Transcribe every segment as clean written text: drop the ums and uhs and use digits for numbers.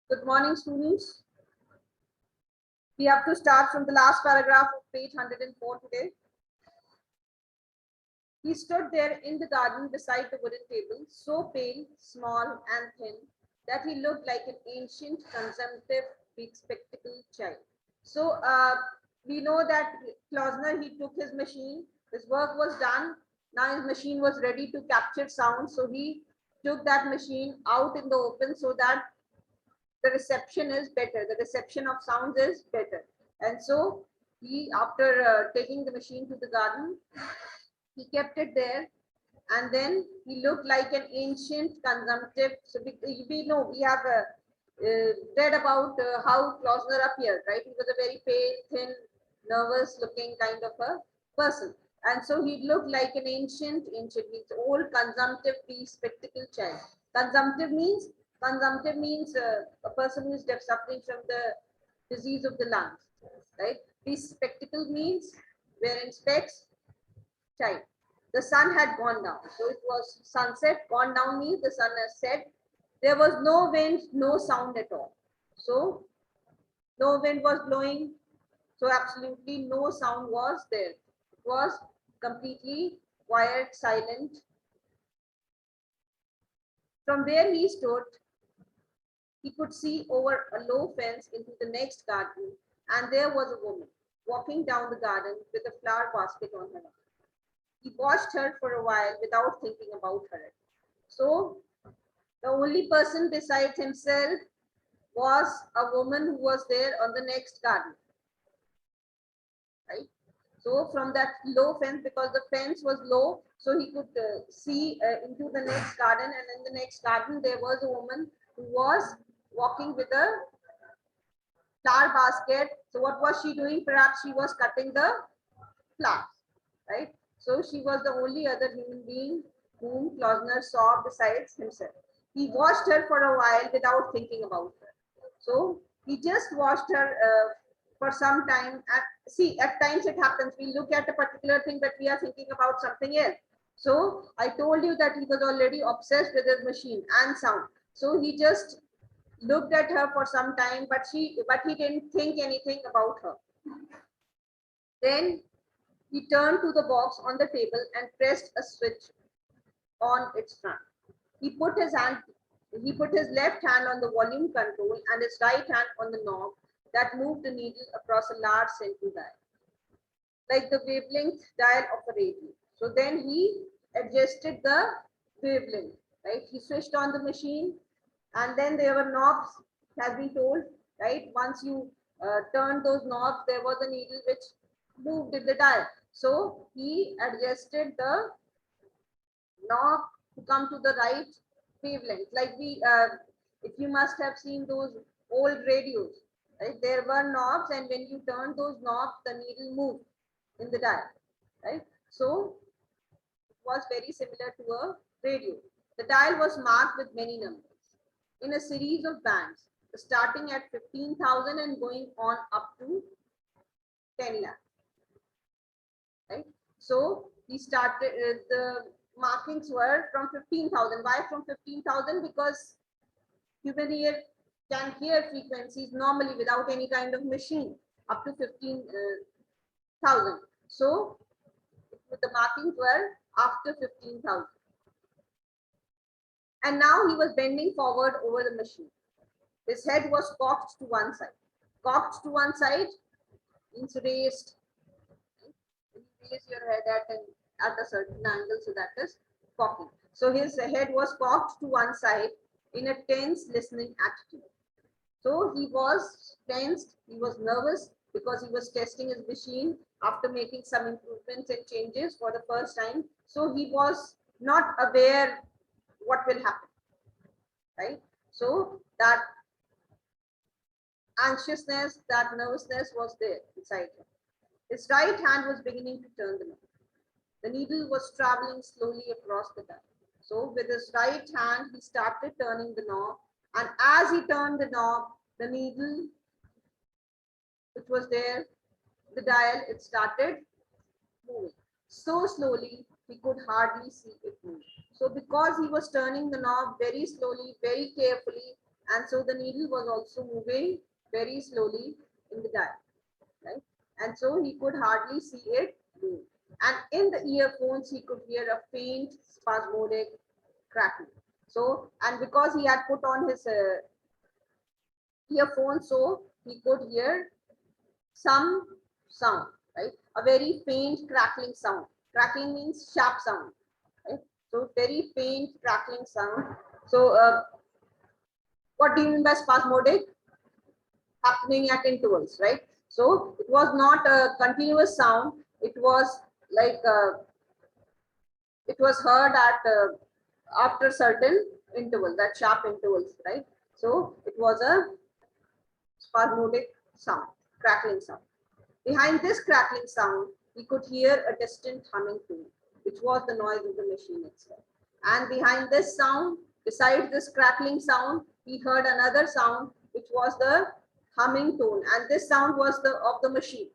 Good morning, students. We have to start from the last paragraph of page 104 today. He stood there in the garden beside the wooden table, so pale, small, and thin that he looked like an ancient, consumptive, big spectacled child. So we know that Klausner, he took his machine, his work was done. Now his machine was ready to capture sound. So he took that machine out in the open so that the reception is better, the reception of sounds is better. And so he, after taking the machine to the garden, he kept it there, and then he looked like an ancient consumptive. So we know, we have read about how Klausner appeared, right? He was a very pale, thin, nervous looking kind of a person, and so he looked like an ancient means old, consumptive, spectacled child. Consumptive means a person who is suffering from the disease of the lungs, right? Spectacle means wearing specs, child. The sun had gone down, so it was sunset. Gone down means the sun has set. There was no wind, no sound at all. So no wind was blowing, so absolutely no sound was there. It was completely quiet, silent. From where he stood, he could see over a low fence into the next garden, and there was a woman walking down the garden with a flower basket on her arm. He watched her for a while without thinking about her. So the only person besides himself was a woman who was there on the next garden, right? So from that low fence, because the fence was low, so he could see into the next garden, and in the next garden there was a woman who was walking with a flower basket. So what was she doing? Perhaps she was cutting the flowers, right? So she was the only other human being whom Klausner saw besides himself. He watched her for a while without thinking about her. So he just watched her for some time. See, at times it happens. We look at a particular thing, but we are thinking about something else. So I told you that he was already obsessed with his machine and sound. So he just looked at her for some time, but he didn't think anything about her. Then he turned to the box on the table and pressed a switch on its front. He put his left hand on the volume control and his right hand on the knob that moved the needle across a large central dial, like the wavelength dial of a radio. So then he adjusted the wavelength, right? He switched on the machine, and then there were knobs, has been told, right? Once you turned those knobs, there was a needle which moved in the dial. So he adjusted the knob to come to the right wavelength. Like if you must have seen those old radios, right? There were knobs, and when you turn those knobs, the needle moved in the dial, right? So it was very similar to a radio. The dial was marked with many numbers in a series of bands, starting at 15,000 and going on up to 10 lakh, right? So we started, the markings were from 15,000. Why from 15,000? Because human ear can hear frequencies normally without any kind of machine up to 15,000. So the markings were after 15,000. And now he was bending forward over the machine. His head was cocked to one side. Cocked to one side means raised. You raise your head at a certain angle, so that is cocking. So his head was cocked to one side in a tense listening attitude. So he was tensed, he was nervous because he was testing his machine after making some improvements and changes for the first time. So he was not aware what will happen, right? So that anxiousness, that nervousness was there inside him. His right hand was beginning to turn the knob. The needle was traveling slowly across the dial. So with his right hand, he started turning the knob. And as he turned the knob, the needle, which was there, the dial, it started moving. So slowly, he could hardly see it move. So because he was turning the knob very slowly, very carefully, and so the needle was also moving very slowly in the dial, right? And so he could hardly see it move. And in the earphones, he could hear a faint spasmodic cracking. So, and because he had put on his earphones, so he could hear some sound, right? A very faint crackling sound. Crackling means sharp sound, right? So very faint crackling sound. So what do you mean by spasmodic? Happening at intervals, right? So it was not a continuous sound. It was like it was heard at after certain intervals, that sharp intervals, right? So it was a spasmodic sound, crackling sound. Behind this crackling sound, we could hear a distant humming tone, which was the noise of the machine itself. And behind this sound, besides this crackling sound, he heard another sound, which was the humming tone. And this sound was the of the machine,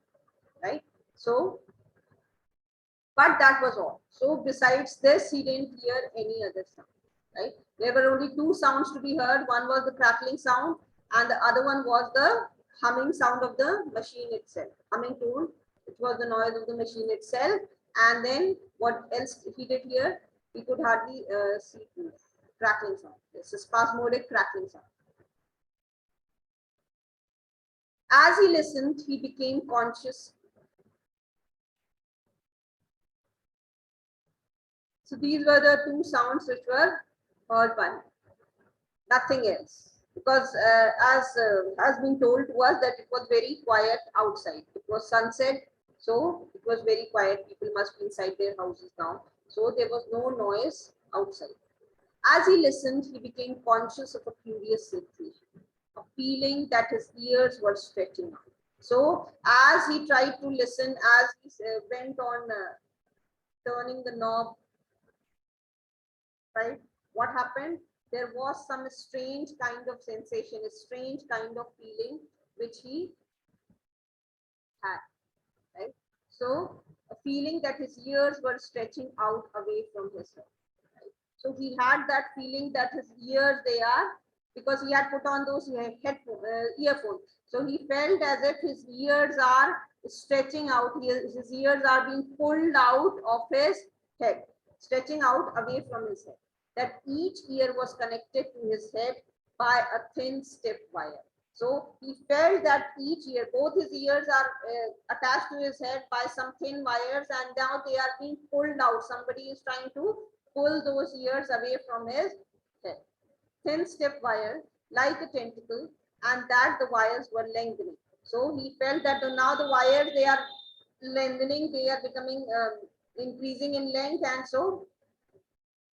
right? So, but that was all. So besides this, he didn't hear any other sound, right? There were only two sounds to be heard. One was the crackling sound, and the other one was the humming sound of the machine itself, humming tone, which was the noise of the machine itself. And then what else he did hear? He could hardly see through. Crackling sound. It's a spasmodic crackling sound. As he listened, he became conscious. So these were the two sounds which were heard by him. Nothing else. Because as has been told to us that it was very quiet outside. It was sunset, so it was very quiet. People must be inside their houses now. So there was no noise outside. As he listened, he became conscious of a curious sensation, a feeling that his ears were stretching out. So as he tried to listen, as he went on turning the knob, right? What happened? There was some strange kind of sensation, a strange kind of feeling which he had, right? So a feeling that his ears were stretching out away from his head. Right? So he had that feeling that his ears, they are, because he had put on those earphones. So he felt as if his ears are stretching out, his ears are being pulled out of his head, stretching out away from his head. That each ear was connected to his head by a thin stiff wire. So he felt that each ear, both his ears are attached to his head by some thin wires, and now they are being pulled out. Somebody is trying to pull those ears away from his head. Thin stiff wire, like a tentacle, and that the wires were lengthening. So he felt that now the wires, they are lengthening, they are becoming increasing in length, and so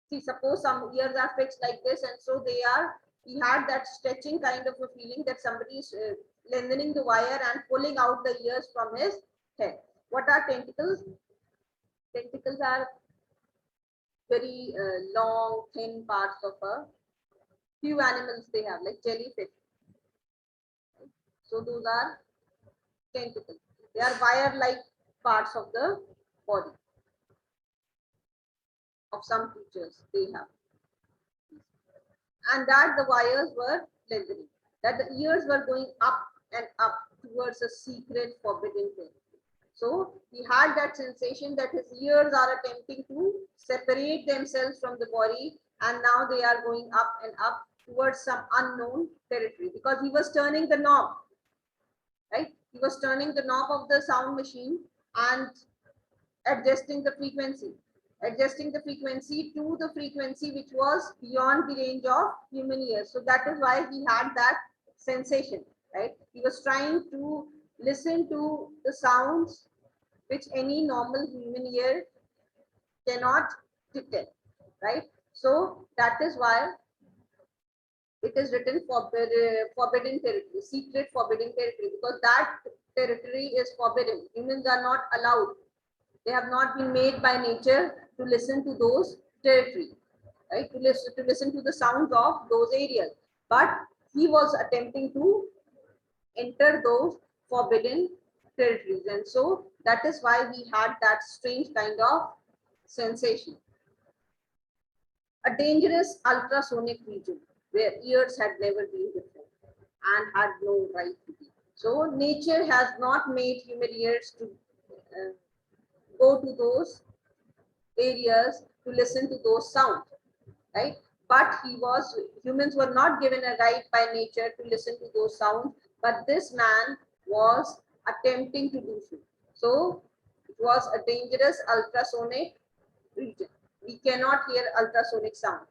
see, suppose some ears are fixed like this, and so they are, he had that stretching kind of a feeling that somebody is lengthening the wire and pulling out the ears from his head. What are tentacles? Tentacles are very long, thin parts of a few animals they have, like jellyfish. So those are tentacles. They are wire-like parts of the body of some creatures they have. And that the wires were lengthening, that the ears were going up and up towards a secret forbidden territory. So he had that sensation that his ears are attempting to separate themselves from the body, and now they are going up and up towards some unknown territory, because he was turning the knob, right? He was turning the knob of the sound machine and adjusting the frequency to the frequency which was beyond the range of human ears. So that is why he had that sensation, right? He was trying to listen to the sounds which any normal human ear cannot detect, right? So that is why it is written forbidden territory, secret forbidden territory, because that territory is forbidden. Humans are not allowed. They have not been made by nature to listen to those territory, right? To listen to the sounds of those areas. But he was attempting to enter those forbidden territories, and so that is why he had that strange kind of sensation. A dangerous ultrasonic region. where ears had never been before and had no right to be. So nature has not made human ears to go to those areas to listen to those sounds, right? But humans were not given a right by nature to listen to those sounds, but this man was attempting to do so. So it was a dangerous ultrasonic region. We cannot hear ultrasonic sound.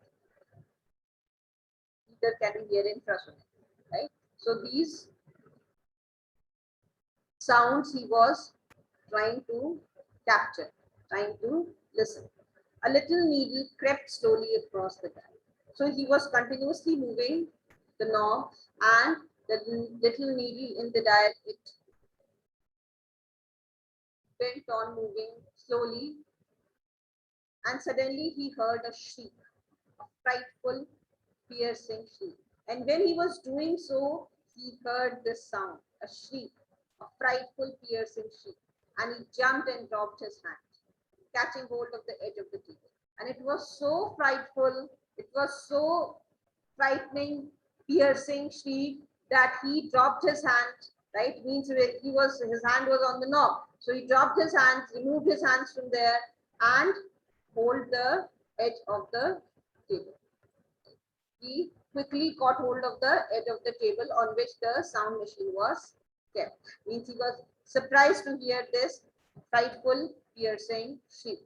Neither can we hear infrasonic, right? So these sounds he was trying to capture, trying to listen. A little needle crept slowly across the dial. So he was continuously moving the knob, and the little needle in the dial, it went on moving slowly, and suddenly he heard a shriek, a frightful, piercing shriek. And when he was doing so, he heard this sound, a shriek, a frightful, piercing shriek. And he jumped and dropped his hand, catching hold of the edge of the table. And it was so frightful, it was so frightening, piercing shriek that he dropped his hand, right? Means his hand was on the knob. So he dropped his hands, removed his hands from there, and hold the edge of the table. He quickly caught hold of the edge of the table on which the sound machine was kept. Means he was surprised to hear this frightful, piercing shriek.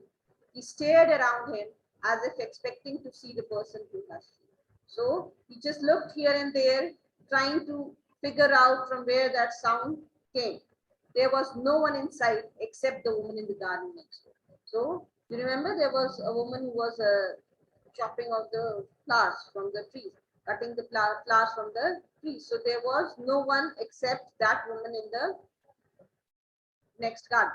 He stared around him as if expecting to see the person who has shrieked. So he just looked here and there, trying to figure out from where that sound came. There was no one inside except the woman in the garden next door. So you remember there was a woman who was chopping of the flowers from the trees, cutting the flowers from the trees. So there was no one except that woman in the next garden.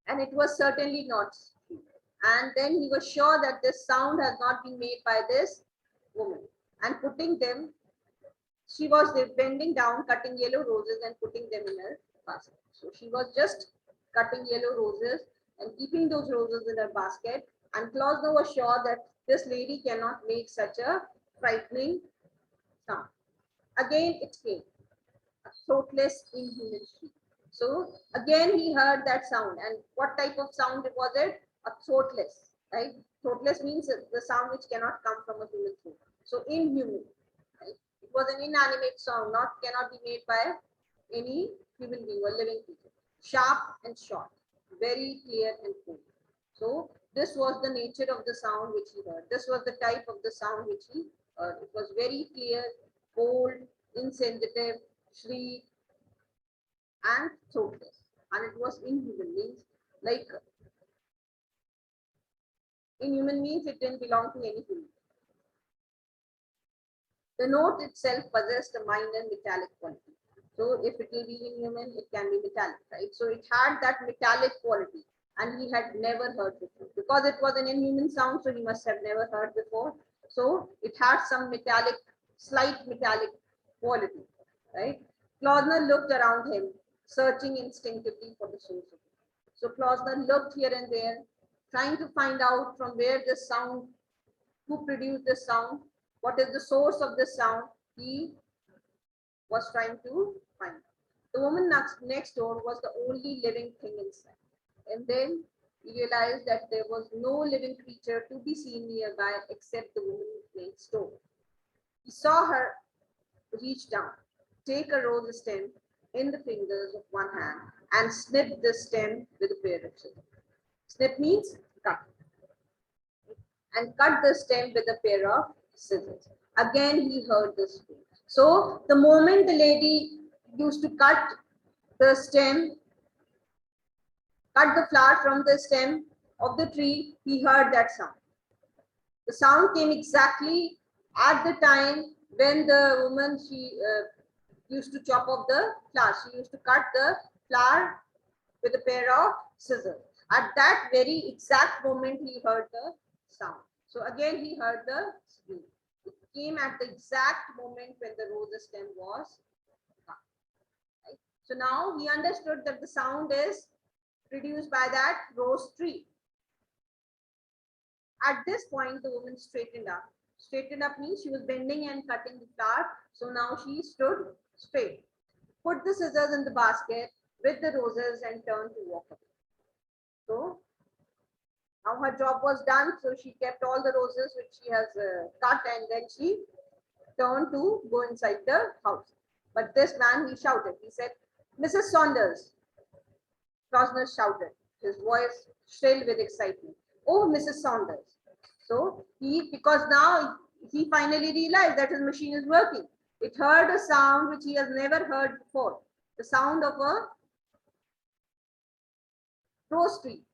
And it was certainly not true. And then he was sure that this sound had not been made by this woman. And putting them, she was bending down, cutting yellow roses and putting them in her basket. So she was just cutting yellow roses and keeping those roses in her basket. And Klausner was sure that this lady cannot make such a frightening sound. Again, it came, a throatless, inhuman shriek. So again, he heard that sound. And what type of sound was it? A throatless, right? Throatless means the sound which cannot come from a human throat. So inhuman, right? It was an inanimate sound, cannot be made by any human being or living creature. Sharp and short, very clear and cool. So this was the nature of the sound which he heard. This was the type of the sound which he heard. It was very clear, cold, insensitive, shriek, and throatless. And it was inhuman, means like inhuman means it didn't belong to any human. The note itself possessed a minor metallic quality. So if it will be inhuman, it can be metallic, right? So it had that metallic quality, and he had never heard before. Because it was an inhuman sound, so he must have never heard before. So it had some metallic, slight metallic quality, right? Klausner looked around him, searching instinctively for the source of it. So Klausner looked here and there, trying to find out from where the sound, who produced the sound, what is the source of the sound. He was trying to find out. The woman next door was the only living thing inside. And then he realized that there was no living creature to be seen nearby except the woman next door. He saw her reach down, take a rose stem in the fingers of one hand, and snip the stem with a pair of scissors. Snip means cut. And cut the stem with a pair of scissors. Again, he heard the scream. So the moment the lady used to cut the stem, cut the flower from the stem of the tree, he heard that sound. The sound came exactly at the time when the woman, she used to chop off the flower. She used to cut the flower with a pair of scissors. At that very exact moment, he heard the sound. So again, he heard the scream. It came at the exact moment when the rose stem was cut. Right? So now he understood that the sound is produced by that rose tree. At this point, the woman straightened up, Straightened up means she was bending and cutting the flower. So now she stood straight. Put the scissors in the basket with the roses and turned to walk away. So now her job was done. So she kept all the roses which she has cut, and then she turned to go inside the house. But this man, he shouted. He said, "Mrs. Saunders." Klausner shouted, his voice shrill with excitement. "Oh, Mrs. Saunders." So because now he finally realized that his machine is working. It heard a sound which he has never heard before. The sound of a rose tree,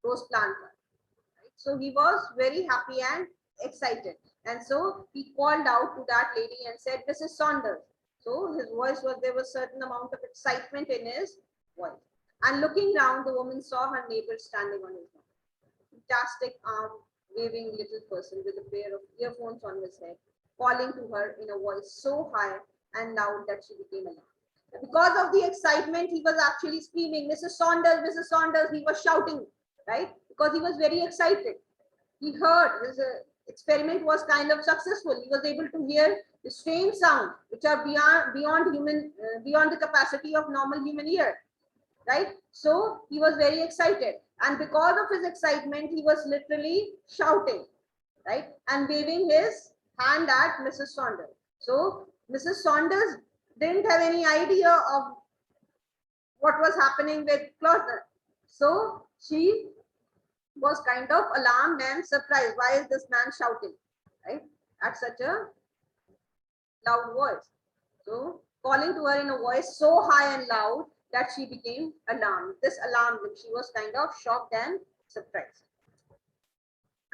rose plant. Right? So he was very happy and excited. And so he called out to that lady and said, "Mrs. Saunders." So his voice was, there was certain amount of excitement in his voice. And looking round, the woman saw her neighbor standing on his lawn. Fantastic arm waving little person with a pair of earphones on his head, calling to her in a voice so high and loud that she became alarmed. Because of the excitement, he was actually screaming, "Mrs. Saunders, Mrs. Saunders." He was shouting, right? Because he was very excited. He heard his experiment was kind of successful. He was able to hear the strange sounds which are beyond the capacity of normal human ear, right? So he was very excited, and because of his excitement, he was literally shouting, right, and waving his hand at Mrs. Saunders. So Mrs. Saunders didn't have any idea of what was happening with Klausner. So she was kind of alarmed and surprised. Why is this man shouting, right, at such a loud voice? So calling to her in a voice so high and loud that she became alarmed. This alarmed him. She was kind of shocked and surprised.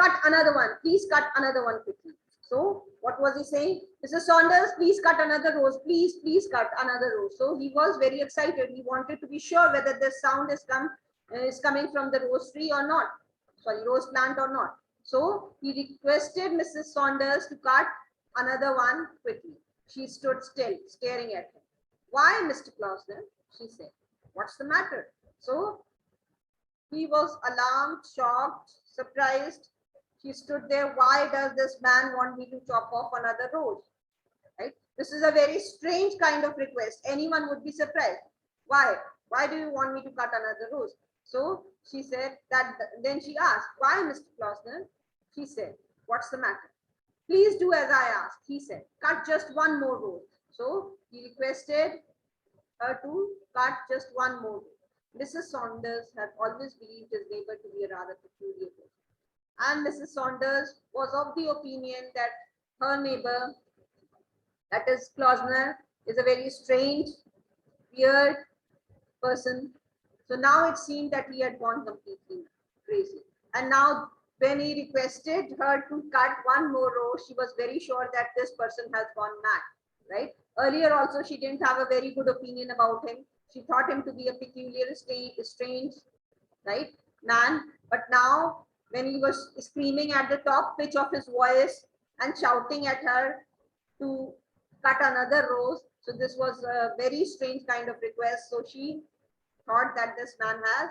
"Cut another one. Please cut another one quickly." So what was he saying? "Mrs. Saunders, please cut another rose. Please cut another rose." So he was very excited. He wanted to be sure whether this sound is coming from the rose tree or not. Sorry, rose plant or not. So he requested Mrs. Saunders to cut another one quickly. She stood still, staring at him. "Why, Mr. Klausner?" she said. "What's the matter?" So he was alarmed, shocked, surprised. She stood there. Why does this man want me to chop off another rose? Right? This is a very strange kind of request. Anyone would be surprised. Why? Why do you want me to cut another rose? So she said that. Then she asked, "Why, Mr. Klausner?" She said, "What's the matter?" "Please do as I asked," he said. "Cut just one more rose." So he requested her to cut just one more rose. Mrs. Saunders had always believed his neighbor to be a rather peculiar person. And Mrs. Saunders was of the opinion that her neighbor, that is Klausner, is a very strange, weird person. So now it seemed that he had gone completely crazy. And now when he requested her to cut one more row, she was very sure that this person has gone mad, right? Earlier also, she didn't have a very good opinion about him. She thought him to be a peculiar, strange, right, man. But now when he was screaming at the top pitch of his voice and shouting at her to cut another rose, so this was a very strange kind of request. So she thought that this man has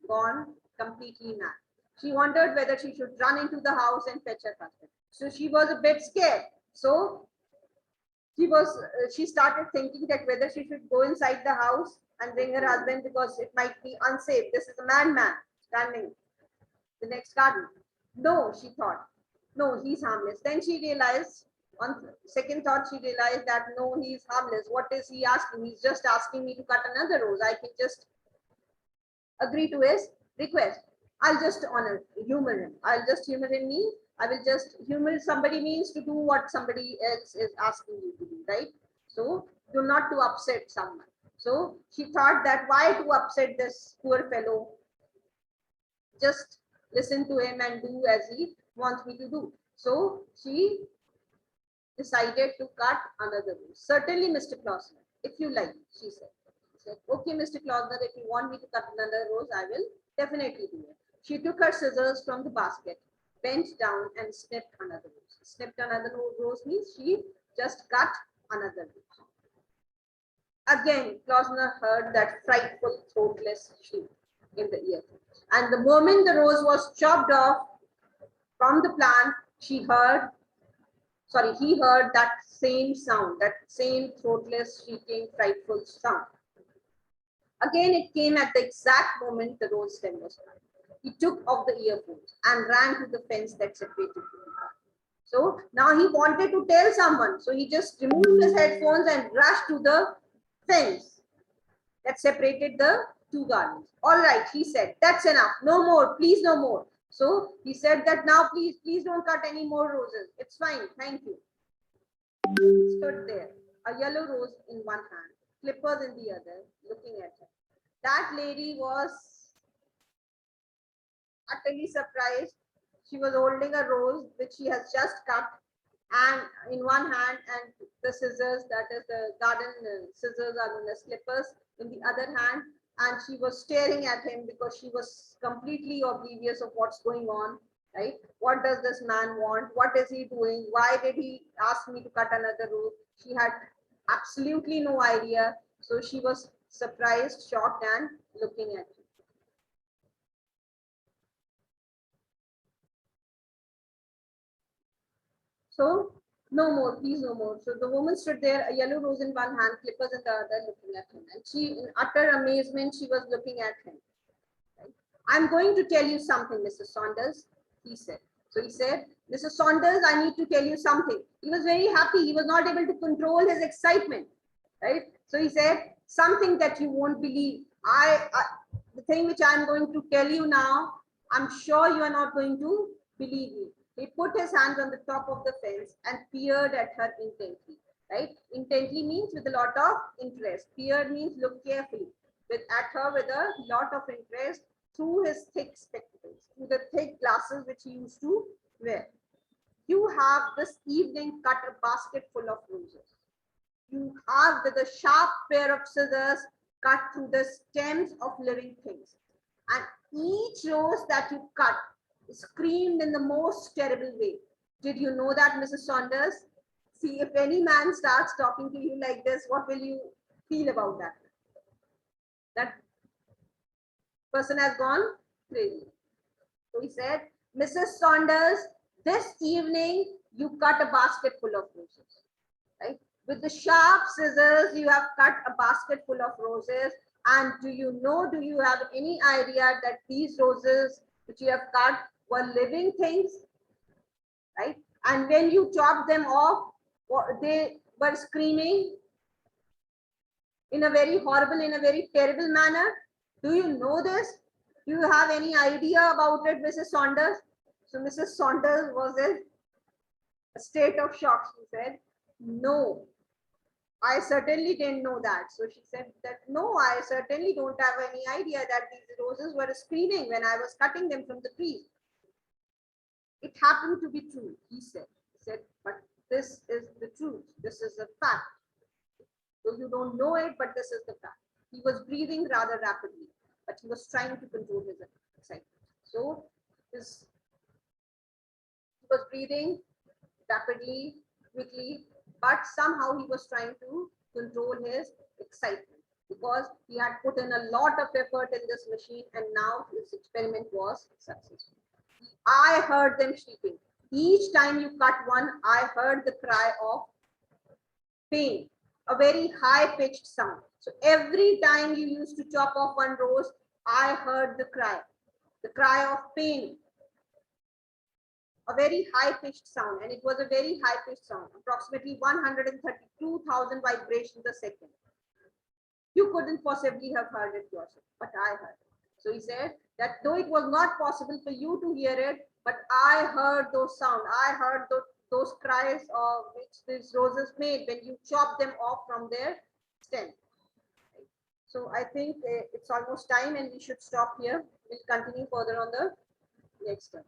gone completely mad. She wondered whether she should run into the house and fetch her husband. So she was a bit scared. So she started thinking that whether she should go inside the house and bring her husband because it might be unsafe. This is a madman standing the next garden. No, she thought. No, he's harmless. Then she realized, on second thought, she realized that no, he's harmless. What is he asking? He's just asking me to cut another rose. I can just agree to his request. I'll just humor him. I'll just humor him means I will just humor somebody means to do what somebody else is asking you to do, right? So do not to upset someone. So she thought that why to upset this poor fellow? Just listen to him and do as he wants me to do. So she decided to cut another rose. Certainly, Mr. Klausner, if you like, she said. She said, "Okay, Mr. Klausner, if you want me to cut another rose, I will definitely do it." She took her scissors from the basket, bent down and snipped another rose. Snipped another rose means she just cut another rose. Again, Klausner heard that frightful throatless shriek in the ear. And the moment the rose was chopped off from the plant, she heard sorry, he heard that same sound, that same throatless, shrieking, frightful sound. Again, it came at the exact moment the rose stem was cut. He took off the earphones and ran to the fence that separated them. So now he wanted to tell someone. So he just removed his headphones and rushed to the fence that separated the two gardens. All right, he said, that's enough. No more, please, no more. So he said that now, please don't cut any more roses. It's fine, thank you. He stood there, a yellow rose in one hand, clippers in the other, looking at him. That lady was utterly surprised. She was holding a rose which she has just cut, and in one hand, and the scissors, that is the garden scissors are known as clippers, in the other hand, and she was staring at him because she was completely oblivious of what's going on, right? What does this man want? What is he doing? Why did he ask me to cut another rose? She had absolutely no idea. So she was surprised, shocked, and looking at him. So no more, please, no more. So the woman stood there, a yellow rose in one hand, clippers in the other, looking at him. And she, in utter amazement, she was looking at him. Right? I'm going to tell you something, Mrs. Saunders, he said. So he said, Mrs. Saunders, I need to tell you something. He was very happy. He was not able to control his excitement. Right? So he said, something that you won't believe. The thing which I'm going to tell you now, I'm sure you are not going to believe me. He put his hands on the top of the fence and peered at her intently. Right? Intently means with a lot of interest. Peered means look carefully. At her with a lot of interest through his thick spectacles, through the thick glasses which he used to wear. You have this evening cut a basket full of roses. You have with a sharp pair of scissors cut through the stems of living things. And each rose that you cut screamed in the most terrible way. Did you know that, Mrs. Saunders? See, if any man starts talking to you like this, what will you feel about that? That person has gone crazy. So he said, Mrs. Saunders, this evening you cut a basket full of roses. Right? With the sharp scissors, you have cut a basket full of roses. And do you have any idea that these roses which you have cut were living things? Right? And when you chopped them off, they were screaming in a very horrible, in a very terrible manner. Do you know this? Do you have any idea about it, Mrs. Saunders? So Mrs. Saunders was in a state of shock. She said, no, I certainly didn't know that. So she said that, no, I certainly don't have any idea that these roses were screaming when I was cutting them from the trees. It happened to be true, he said. He said, but this is the truth. This is a fact. So you don't know it, but this is the fact. He was breathing rather rapidly, but he was trying to control his excitement. So he was breathing rapidly, quickly, but somehow he was trying to control his excitement because he had put in a lot of effort in this machine, and now his experiment was successful. I heard them shrieking. Each time you cut one, I heard the cry of pain, a very high-pitched sound. So every time you used to chop off one rose, I heard the cry of pain, a very high-pitched sound, and it was a very high-pitched sound, approximately 132,000 vibrations a second. You couldn't possibly have heard it yourself, but I heard it. So he said that though it was not possible for you to hear it, but I heard those sounds. I heard those cries of which these roses made when you chop them off from their stem. So I think it's almost time and we should stop here. We'll continue further on the next time.